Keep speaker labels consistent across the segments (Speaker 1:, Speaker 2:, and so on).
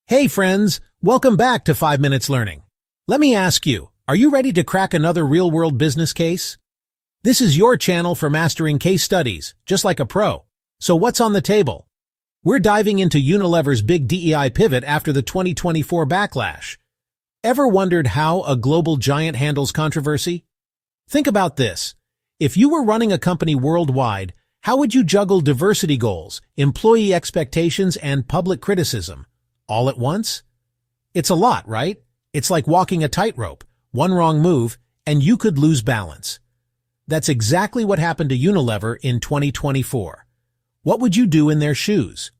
Speaker 1: Hey friends, welcome back to 5 Minutes Learning. Let me ask you, are you ready to crack another real-world business case? This is your channel for mastering case studies, just like a pro. So what's on the table? We're diving into Unilever's big DEI pivot after the 2024 backlash. Ever wondered how a global giant handles controversy? Think about this. If you were running a company worldwide, how would you juggle diversity goals, employee expectations, and public criticism? All at once? It's a lot, right? It's like walking a tightrope. One wrong move, and you could lose balance. That's exactly what happened to Unilever in 2024. What would you do in their shoes?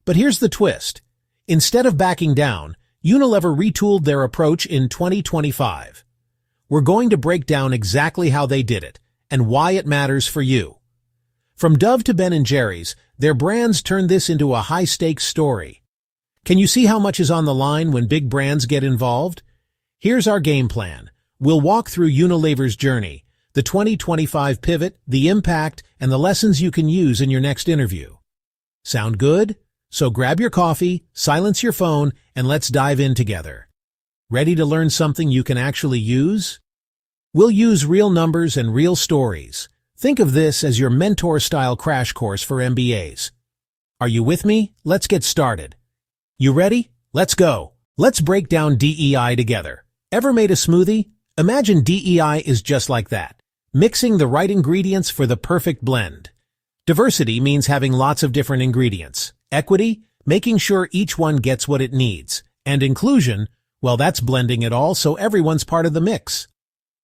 Speaker 1: But here's the twist. Instead of backing down, Unilever retooled their approach in 2025. We're going to break down exactly how they did it, and why it matters for you. From Dove to Ben & Jerry's, their brands turned this into a high-stakes story. Can you see how much is on the line when big brands get involved? Here's our game plan. We'll walk through Unilever's journey, the 2025 pivot, the impact, and the lessons you can use in your next interview. Sound good? So grab your coffee, silence your phone, and let's dive in together. Ready to learn something you can actually use? We'll use real numbers and real stories. Think of this as your mentor-style crash course for MBAs. Are you with me? Let's get started. You ready? Let's go. Let's break down DEI together. Ever made a smoothie? Imagine DEI is just like that. Mixing the right ingredients for the perfect blend. Diversity means having lots of different ingredients. Equity, making sure each one gets what it needs. And inclusion, well, that's blending it all so everyone's part of the mix.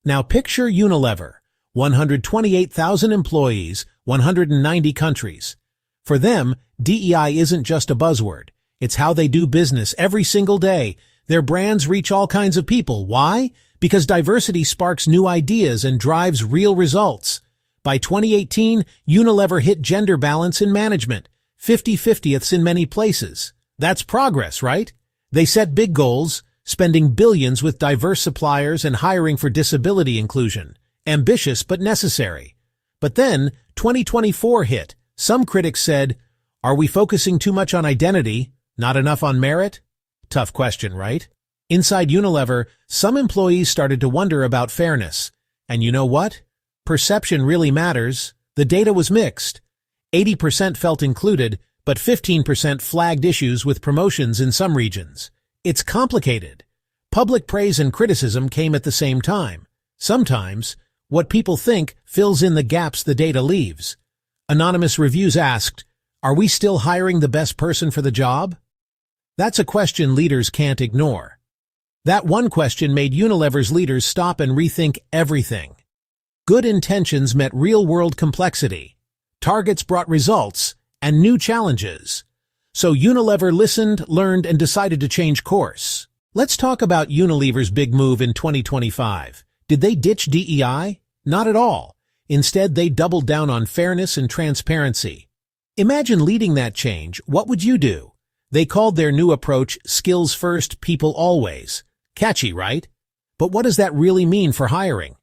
Speaker 1: Now picture Unilever. 128,000 employees, 190 countries. For them, DEI isn't just a buzzword. It's how they do business every single day. Their brands reach all kinds of people. Why? Because diversity sparks new ideas and drives real results. By 2018, Unilever hit gender balance in management, 50/50ths in many places. That's progress, right? They set big goals, spending billions with diverse suppliers and hiring for disability inclusion. Ambitious but necessary. But then, 2024 hit. Some critics said, are we focusing too much on identity? Not enough on merit? Tough question, right? Inside Unilever, some employees started to wonder about fairness. And you know what? Perception really matters. The data was mixed. 80% felt included, but 15% flagged issues with promotions in some regions. It's complicated. Public praise and criticism came at the same time. Sometimes, what people think fills in the gaps the data leaves. Anonymous reviews asked, are we still hiring the best person for the job? That's a question leaders can't ignore. That one question made Unilever's leaders stop and rethink everything. Good intentions met real-world complexity. Targets brought results and new challenges. So Unilever listened, learned, and decided to change course. Let's talk about Unilever's big move in 2025. Did they ditch DEI? Not at all. Instead, they doubled down on fairness and transparency. Imagine leading that change. What would you do? They called their new approach skills first, people always. Catchy, right? But what does that really mean for hiring?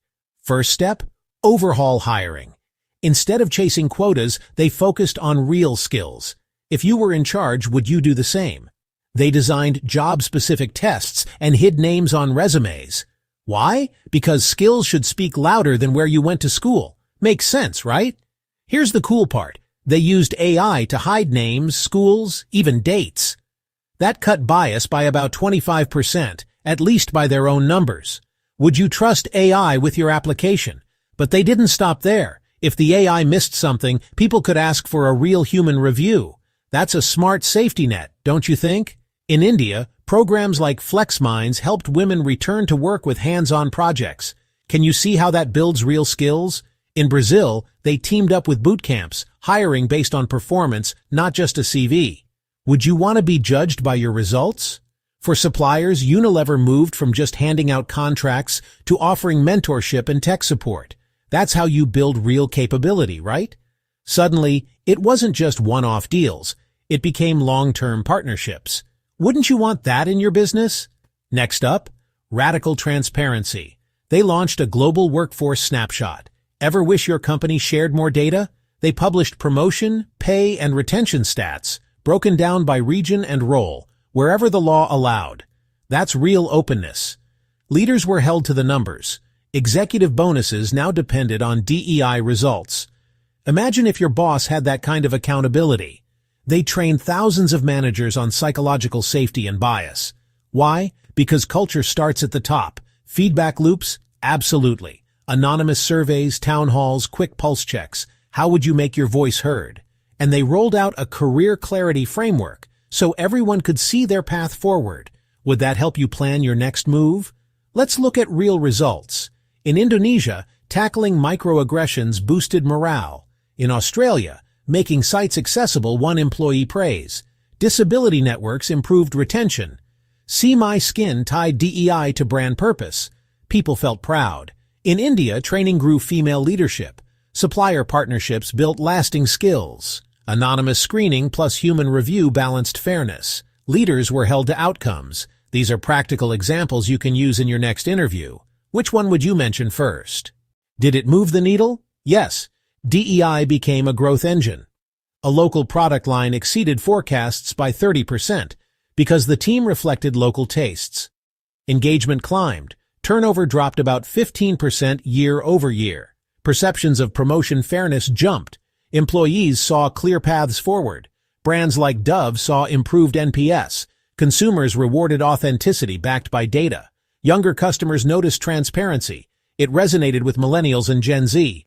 Speaker 1: First step, overhaul hiring. Instead of chasing quotas, they focused on real skills. If you were in charge, would you do the same? They designed job-specific tests and hid names on resumes. Why? Because skills should speak louder than where you went to school. Makes sense, right? Here's the cool part. They used AI to hide names, schools, even dates. That cut bias by about 25%, at least by their own numbers. Would you trust AI with your application? But they didn't stop there. If the AI missed something, people could ask for a real human review. That's a smart safety net, don't you think? In India, programs like FlexMinds helped women return to work with hands-on projects. Can you see how that builds real skills? In Brazil, they teamed up with boot camps, hiring based on performance, not just a CV. Would you want to be judged by your results? For suppliers, Unilever moved from just handing out contracts to offering mentorship and tech support. That's how you build real capability, right? Suddenly, it wasn't just one-off deals. It became long-term partnerships. Wouldn't you want that in your business? Next up, radical transparency. They launched a global workforce snapshot. Ever wish your company shared more data? They published promotion, pay, and retention stats, broken down by region and role. wherever the law allowed. That's real openness. Leaders were held to the numbers. Executive bonuses now depended on DEI results. Imagine if your boss had that kind of accountability. They trained thousands of managers on psychological safety and bias. Why? Because culture starts at the top. Feedback loops? Absolutely. Anonymous surveys, town halls, quick pulse checks. How would you make your voice heard? And they rolled out a career clarity framework so everyone could see their path forward. Would that help you plan your next move? Let's look at real results. In Indonesia, tackling microaggressions boosted morale. In Australia, making sites accessible won employee praise. Disability networks improved retention. See My Skin tied DEI to brand purpose. People felt proud. In India, training grew female leadership. Supplier partnerships built lasting skills. Anonymous screening plus human review balanced fairness. Leaders were held to outcomes. These are practical examples you can use in your next interview. Which one would you mention first? Did it move the needle? Yes. DEI became a growth engine. A local product line exceeded forecasts by 30% because the team reflected local tastes. Engagement climbed. Turnover dropped about 15% year over year. Perceptions of promotion fairness jumped. Employees saw clear paths forward. Brands like Dove saw improved NPS. Consumers rewarded authenticity backed by data. Younger customers noticed transparency. It resonated with millennials and Gen Z.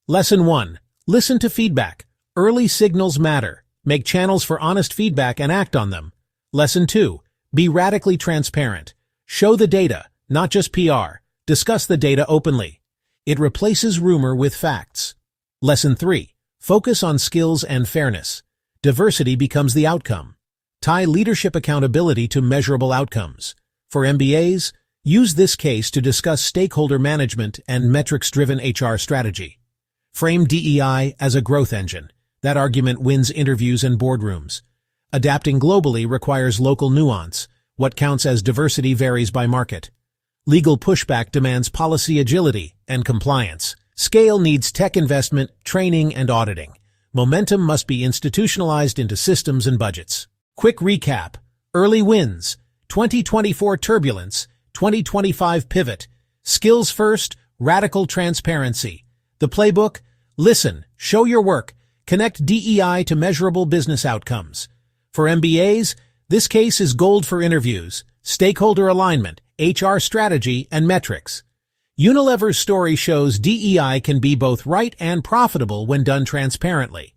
Speaker 1: Lesson 1. Listen to feedback. Early signals matter. Make channels for honest feedback and act on them. Lesson 2. Be radically transparent. Show the data, not just PR. Discuss the data openly. It replaces rumor with facts. Lesson 3. Focus on skills and fairness. Diversity becomes the outcome. Tie leadership accountability to measurable outcomes. For MBAs, use this case to discuss stakeholder management and metrics-driven HR strategy. Frame DEI as a growth engine. That argument wins interviews and boardrooms. Adapting globally requires local nuance. What counts as diversity varies by market. Legal pushback demands policy agility and compliance. Scale needs tech investment, training, and auditing. Momentum must be institutionalized into systems and budgets. Quick recap. Early wins. 2024 turbulence. 2025 pivot. Skills first. Radical transparency. The playbook. Listen. Show your work. Connect DEI to measurable business outcomes. For MBAs, this case is gold for interviews. Stakeholder alignment, HR strategy, and metrics. Unilever's story shows DEI can be both right and profitable when done transparently.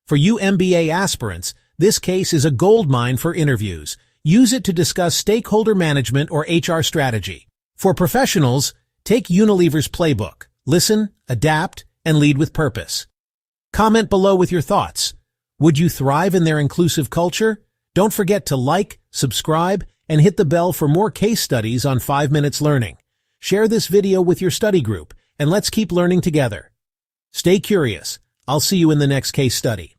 Speaker 1: For you MBA aspirants, this case is a goldmine for interviews. Use it to discuss stakeholder management or HR strategy. For professionals, take Unilever's playbook. Listen, adapt, and lead with purpose. Comment below with your thoughts. Would you thrive in their inclusive culture? Don't forget to like, subscribe, and hit the bell for more case studies on 5 Minutes Learning. Share this video with your study group, and let's keep learning together. Stay curious. I'll see you in the next case study.